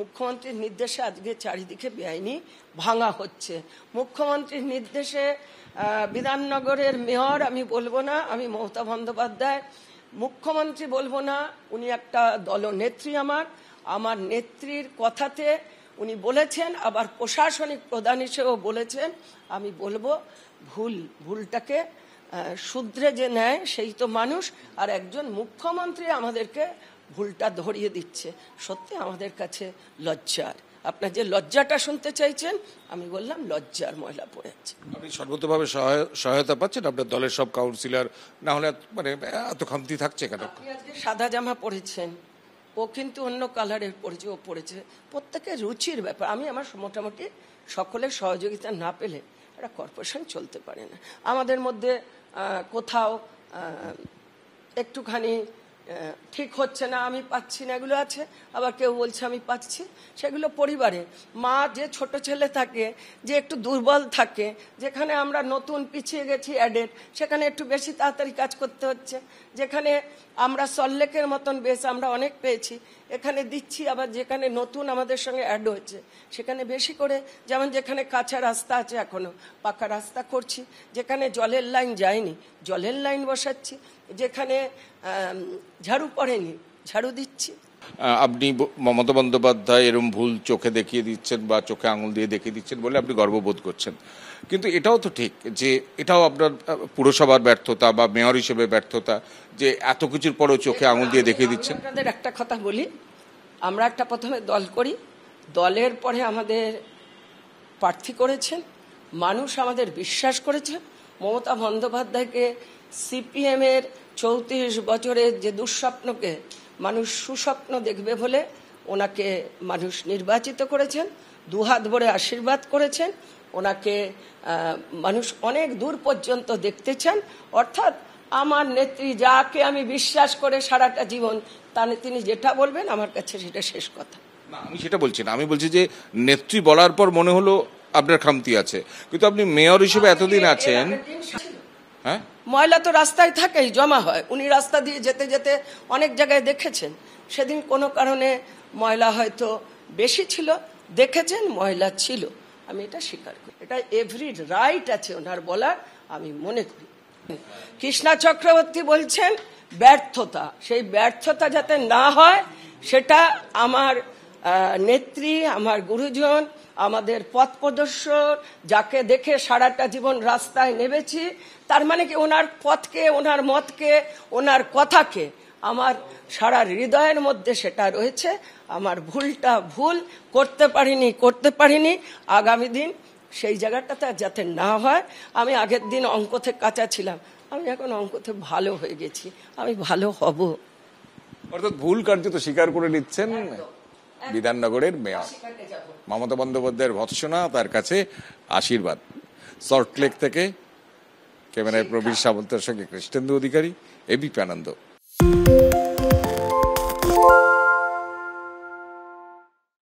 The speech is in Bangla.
মুখ্যমন্ত্রীর নির্দেশে আজকে চারিদিকে বেআইনি ভাঙা হচ্ছে। মুখ্যমন্ত্রীর নির্দেশে বিধাননগরের মেয়র আমি বলবো না, আমি মমতা বন্দ্যোপাধ্যায় মুখ্যমন্ত্রী বলবো না, উনি একটা দলনেত্রী, আমার নেত্রীর কথাতে উনি বলেছেন, আবার প্রশাসনিক প্রধান হিসেবেও বলেছেন। আমি বলবো ভুলটাকে শুধরে যে নেয় সেই তো মানুষ, আর একজন মুখ্যমন্ত্রী আমাদেরকে ভুলটা ধরিয়ে দিচ্ছে। সত্যি আমাদের কাছে লজ্জার। আপনার যে লজ্জাটা শুনতে চাইছেন, আমি বললাম লজ্জার ময়লা পড়েছে। আপনি সর্বতভাবে সহায়তা পাচ্ছেন? আপনার দলের সব কাউন্সিলর না হলে মানে এত খামতি থাকছে কেন? আপনি আজকে সাদা জামা পরেছেন, ও কিন্তু অন্য কালারের পরেছে, ও পরেছে। প্রত্যেকের রুচির ব্যাপার। আমি আমার মোটামুটি সকলের সহযোগিতা না পেলে একটা কর্পোরেশন চলতে পারে না। আমাদের মধ্যে কোথাও একটুখানি ঠিক হচ্ছে না, আমি পাচ্ছি না, এগুলো আছে। আবার কেউ বলছে আমি পাচ্ছি। সেগুলো পরিবারে মা যে ছোট ছেলে থাকে, যে একটু দুর্বল থাকে, যেখানে আমরা নতুন পিছিয়ে গেছি অ্যাডেড, সেখানে একটু বেশি তাড়াতাড়ি কাজ করতে হচ্ছে। যেখানে আমরা সল্লেকের মতন বেশ আমরা অনেক পেয়েছি, এখানে দিচ্ছি। আবার যেখানে নতুন আমাদের সঙ্গে অ্যাড হচ্ছে সেখানে বেশি করে, যেমন যেখানে কাঁচা রাস্তা আছে এখনো পাকা রাস্তা করছি, যেখানে জলের লাইন যায়নি জলের লাইন বসাচ্ছি, যেখানে ঝাড়ু পড়েনি ঝাড়ু দিচ্ছি। আপনি মমতা বন্দ্যোপাধ্যায় এরকম ভুল চোখে দেখিয়ে দিচ্ছেন বা চোখে আঙুল দিয়ে দেখিয়ে দিচ্ছেন বলে আপনি গর্ববোধ করছেন, কিন্তু এটাও তো ঠিক যে এটাও আপনার পুরসভার ব্যর্থতা বা মেয়র হিসেবে ব্যর্থতা যে এত কিছুর পরেও চোখে আঙুল দিয়ে দেখিয়ে দিচ্ছেন। আপনাদের একটা কথা বলি, আমরা একটা প্রথমে দল করি, দলের পরে আমাদের প্রার্থী করেছেন মানুষ, আমাদের বিশ্বাস করেছে। মমতা বন্দ্যোপাধ্যায়কে সিপিএমের 34 বছরের যে দুঃস্বপ্নকে মানুষ সুস্বপ্ন দেখবে বলে ওনাকে মানুষ নির্বাচিত করেছেন, দুহাত ভরে আশীর্বাদ করেছেন। ওনাকে মানুষ অনেক দূর পর্যন্ত দেখতে চান। অর্থাৎ আমার নেত্রী যাকে আমি বিশ্বাস করে সারাটা জীবন, তাহলে তিনি যেটা বলবেন আমার কাছে সেটা শেষ কথা। না, আমি সেটা বলছি না, আমি বলছি যে নেত্রী বলার পর মনে হলো আপনার খামতি আছে, কিন্তু আপনি মেয়র হিসেবে এতদিন আছেন। হ্যাঁ, ময়লা তো রাস্তায় থাকেই, জমা হয়। উনি রাস্তা দিয়ে যেতে যেতে অনেক জায়গায় দেখেছেন, সেদিন কোনো কারণে ময়লা হয়তো বেশি ছিল, দেখেছেন ময়লা ছিল, আমি এটা স্বীকার করি। এটা এভরি রাইট আছে ওনার বলার, আমি মনে করি। কৃষ্ণা চক্রবর্তী বলছেন ব্যর্থতা, সেই ব্যর্থতা যাতে না হয় সেটা আমার নেত্রী, আমার গুরুজন, আমাদের পথ প্রদর্শক, যাকে দেখে সারাটা জীবন রাস্তায় নেমেছি, তার মানে কি ওনার পথকে, ওনার মতকে, ওনার কথাকে আমার সারা হৃদয়ের মধ্যে সেটা রয়েছে। আমার ভুলটা ভুল করতে পারিনি। আগামী দিন সেই জায়গাটাতে যাতে না হয়। আমি আগের দিন অঙ্কতে কাঁচা ছিলাম, আমি এখন অঙ্কতে ভালো হয়ে গেছি, আমি ভালো হব। অর্থাৎ ভুল কার্যত স্বীকার করে নিচ্ছেন বিধাননগরের মেয়র মমতা বন্দ্যোপাধ্যায়ের ভৎসনা, তার কাছে আশীর্বাদ। সল্টলেক থেকে ক্যামেরায় প্রবীর সামন্তের সঙ্গে কৃষ্ণেন্দু অধিকারী, এবিপি আনন্দ।